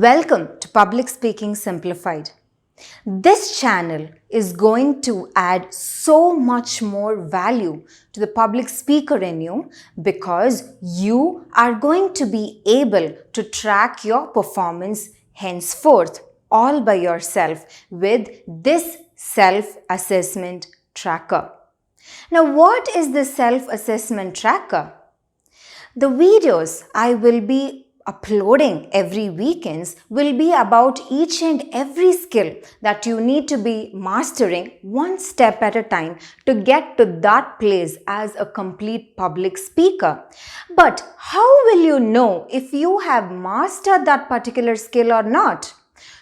Welcome to Public Speaking Simplified. This channel is going to add so much more value to the public speaker in you because you are going to be able to track your performance henceforth all by yourself with this self-assessment tracker. Now, what is the self-assessment tracker? The videos I will be uploading every weekends will be about each and every skill that you need to be mastering one step at a time to get to that place as a complete public speaker. But how will you know if you have mastered that particular skill or not?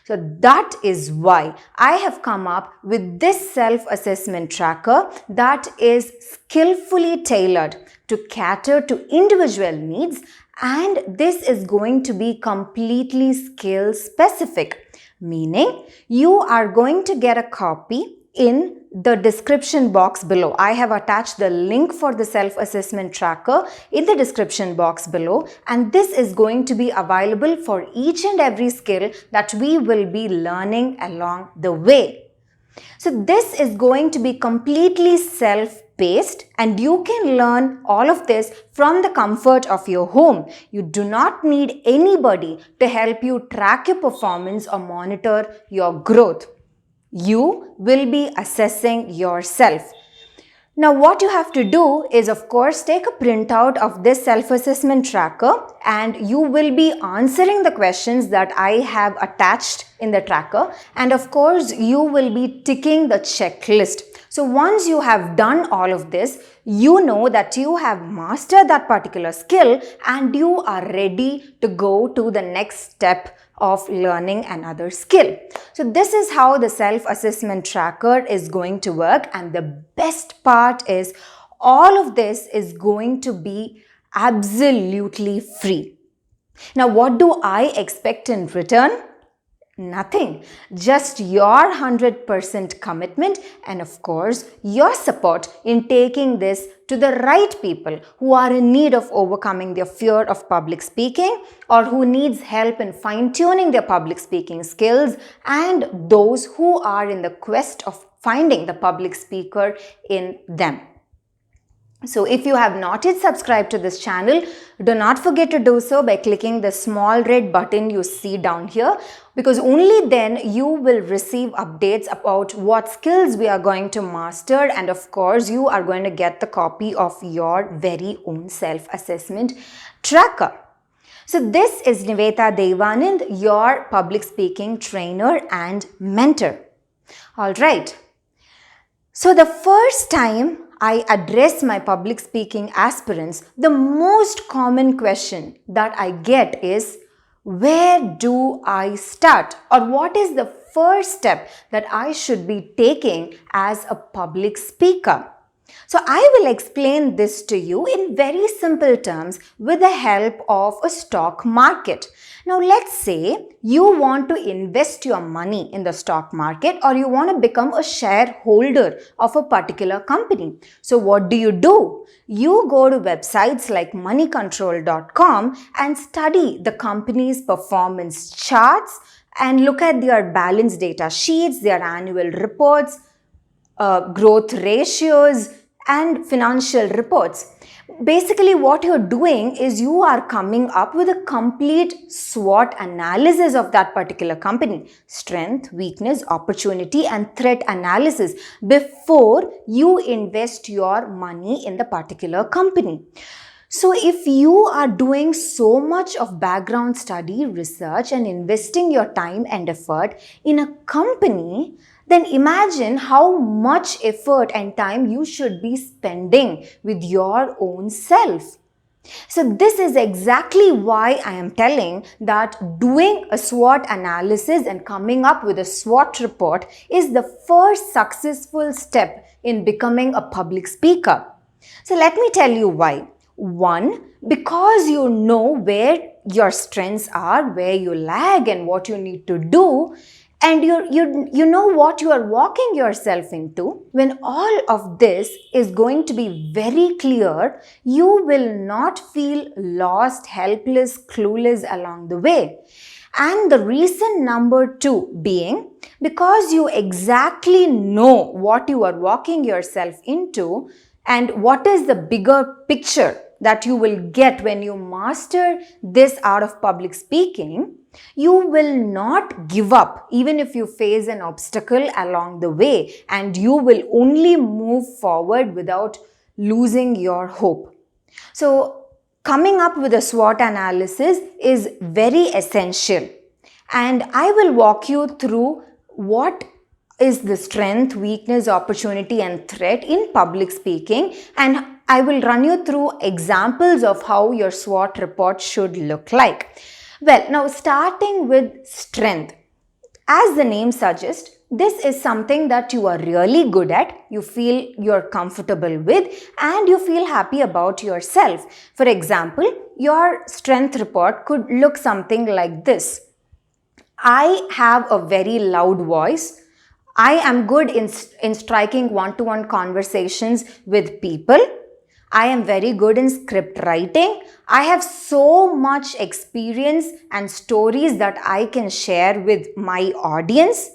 So that is why I have come up with this self-assessment tracker that is skillfully tailored to cater to individual needs, and this is going to be completely skill specific, meaning you are going to get a copy in the description box below. I have attached the link for the self-assessment tracker in the description box below, and this is going to be available for each and every skill that we will be learning along the way. So this is going to be completely self-paced and you can learn all of this from the comfort of your home. You do not need anybody to help you track your performance or monitor your growth. You will be assessing yourself. Now, what you have to do is, of course, take a printout of this self-assessment tracker and you will be answering the questions that I have attached in the tracker. And of course, you will be ticking the checklist. So once you have done all of this, you know that you have mastered that particular skill and you are ready to go to the next step of learning another skill. So this is how the self-assessment tracker is going to work, and the best part is all of this is going to be absolutely free. Now, what do I expect in return? Nothing, just your 100% commitment and of course your support in taking this to the right people who are in need of overcoming their fear of public speaking or who needs help in fine-tuning their public speaking skills, and those who are in the quest of finding the public speaker in them. So if you have not yet subscribed to this channel, do not forget to do so by clicking the small red button you see down here, because only then you will receive updates about what skills we are going to master, and of course you are going to get the copy of your very own self-assessment tracker. So this is Niveta Devanand, your public speaking trainer and mentor. All right. So the first time I address my public speaking aspirants, the most common question that I get is, where do I start? Or what is the first step that I should be taking as a public speaker? So I will explain this to you in very simple terms with the help of a stock market. Now let's say you want to invest your money in the stock market or you want to become a shareholder of a particular company. So what do? You go to websites like moneycontrol.com and study the company's performance charts and look at their balance data sheets, their annual reports, growth ratios and financial reports. Basically, what you're doing is you are coming up with a complete SWOT analysis of that particular company. Strength, weakness, opportunity and threat analysis before you invest your money in the particular company. So if you are doing so much of background study, research and investing your time and effort in a company, then imagine how much effort and time you should be spending with your own self. So this is exactly why I am telling that doing a SWOT analysis and coming up with a SWOT report is the first successful step in becoming a public speaker. So let me tell you why. One, because you know where your strengths are, where you lag and what you need to do, and you know what you are walking yourself into. When all of this is going to be very clear, you will not feel lost, helpless, clueless along the way. And the reason number 2 being because you exactly know what you are walking yourself into and what is the bigger picture that you will get when you master this art of public speaking, you will not give up even if you face an obstacle along the way, and you will only move forward without losing your hope. So, coming up with a SWOT analysis is very essential, and I will walk you through what is the strength, weakness, opportunity, and threat in public speaking, and I will run you through examples of how your SWOT report should look like. Well, now starting with strength. As the name suggests, this is something that you are really good at, you feel you're comfortable with, and you feel happy about yourself. For example, your strength report could look something like this. I have a very loud voice. I am good in striking one-to-one conversations with people. I am very good in script writing. I have so much experience and stories that I can share with my audience.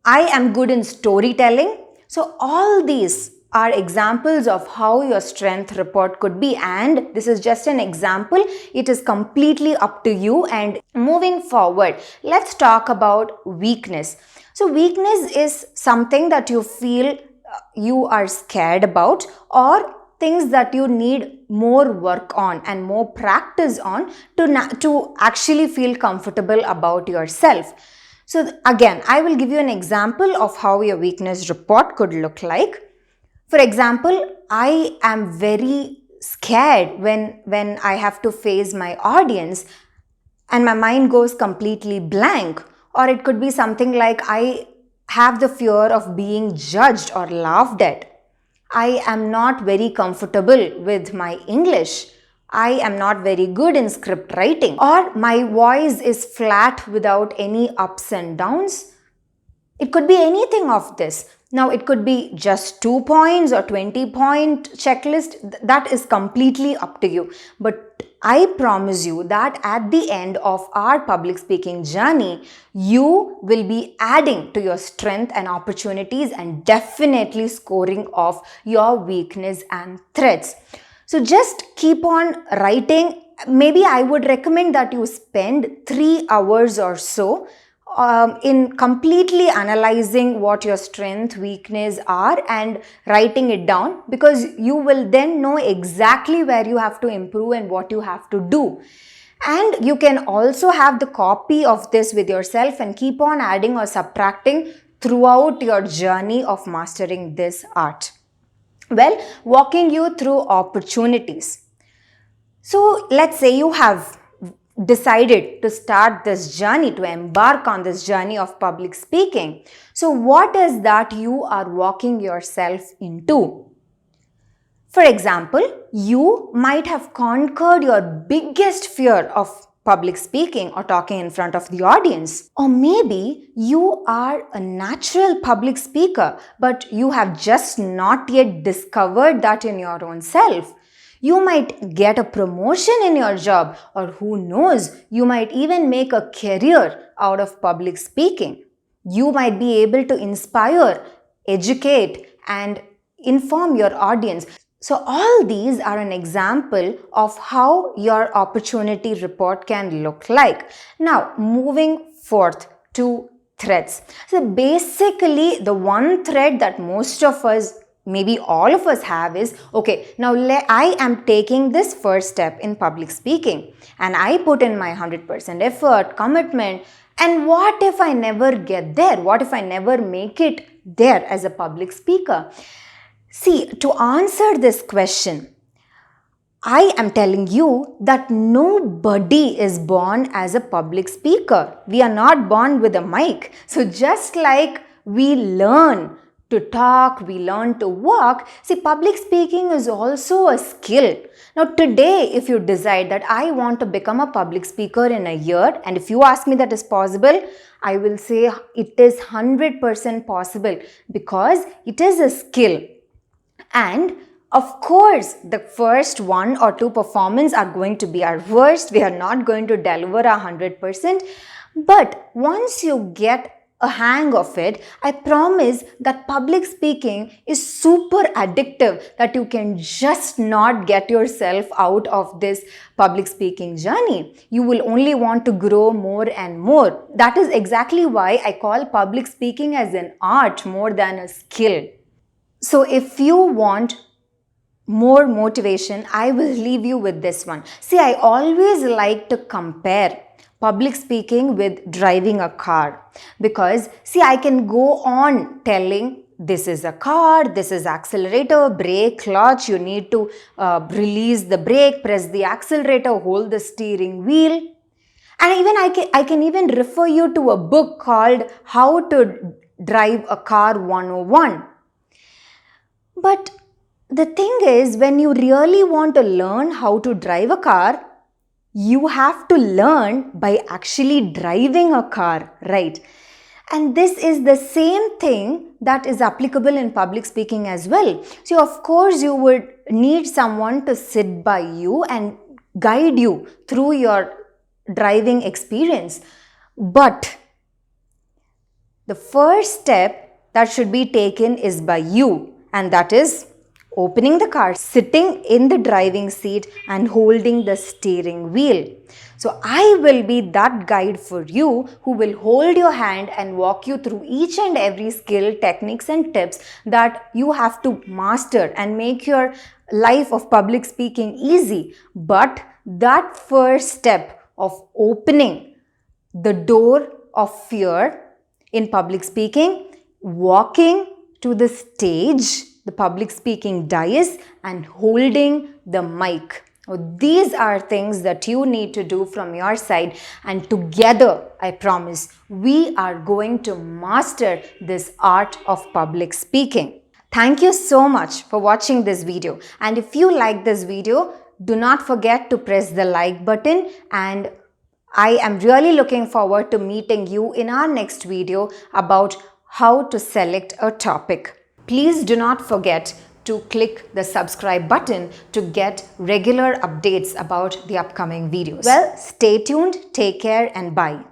I am good in storytelling. So all these are examples of how your strength report could be, and this is just an example. It is completely up to you. And moving forward, let's talk about weakness. So weakness is something that you feel you are scared about, or things that you need more work on and more practice on to actually feel comfortable about yourself. So again, I will give you an example of how your weakness report could look like. For example, I am very scared when I have to face my audience and my mind goes completely blank. Or it could be something like I have the fear of being judged or laughed at. I am not very comfortable with my English. I am not very good in script writing. Or my voice is flat without any ups and downs. It could be anything of this. Now, it could be just 2 points or 20-point checklist. That is completely up to you. But I promise you that at the end of our public speaking journey, you will be adding to your strength and opportunities and definitely scoring off your weakness and threats. So just keep on writing. Maybe I would recommend that you spend 3 hours or so in completely analyzing what your strength, weakness are and writing it down, because you will then know exactly where you have to improve and what you have to do. And you can also have the copy of this with yourself and keep on adding or subtracting throughout your journey of mastering this art. Well, walking you through opportunities. So let's say you have decided to start this journey, to embark on this journey of public speaking. So what is that you are walking yourself into? For example, you might have conquered your biggest fear of public speaking or talking in front of the audience. Or maybe you are a natural public speaker, but you have just not yet discovered that in your own self. You might get a promotion in your job, or who knows, you might even make a career out of public speaking. You might be able to inspire, educate, and inform your audience. So all these are an example of how your opportunity report can look like. Now, moving forth to threats. So basically, the one threat that most of us, maybe all of us have is, okay, now I am taking this first step in public speaking and I put in my 100% effort, commitment, and what if I never get there? What if I never make it there as a public speaker? See, to answer this question, I am telling you that nobody is born as a public speaker. We are not born with a mic. So just like we learn to talk, we learn to walk, see, public speaking is also a skill. Now today, if you decide that I want to become a public speaker in a year, and if you ask me that is possible, I will say it is 100% possible, because it is a skill. And Of course, the first 1 or 2 performance are going to be our worst. We are not going to deliver 100%. But once you get a hang of it, I promise that public speaking is super addictive, that you can just not get yourself out of this public speaking journey. You will only want to grow more and more. That is exactly why I call public speaking as an art more than a skill. So if you want more motivation, I will leave you with this one. See, I always like to compare public speaking with driving a car, because see, I can go on telling this is a car, this is accelerator, brake, clutch, you need to release the brake, press the accelerator, hold the steering wheel. And even I can even refer you to a book called How to Drive a Car 101. But the thing is, when you really want to learn how to drive a car, you have to learn by actually driving a car, right? And this is the same thing that is applicable in public speaking as well. So, of course, you would need someone to sit by you and guide you through your driving experience. But the first step that should be taken is by you, and that is opening the car, sitting in the driving seat and holding the steering wheel. So I will be that guide for you who will hold your hand and walk you through each and every skill, techniques and tips that you have to master and make your life of public speaking easy. But that first step of opening the door of fear in public speaking, walking to the stage, the public speaking dais, and holding the mic. These are things that you need to do from your side, and together, I promise, we are going to master this art of public speaking. Thank you so much for watching this video, and if you like this video, do not forget to press the like button, and I am really looking forward to meeting you in our next video about how to select a topic. Please do not forget to click the subscribe button to get regular updates about the upcoming videos. Well, stay tuned, take care, and bye.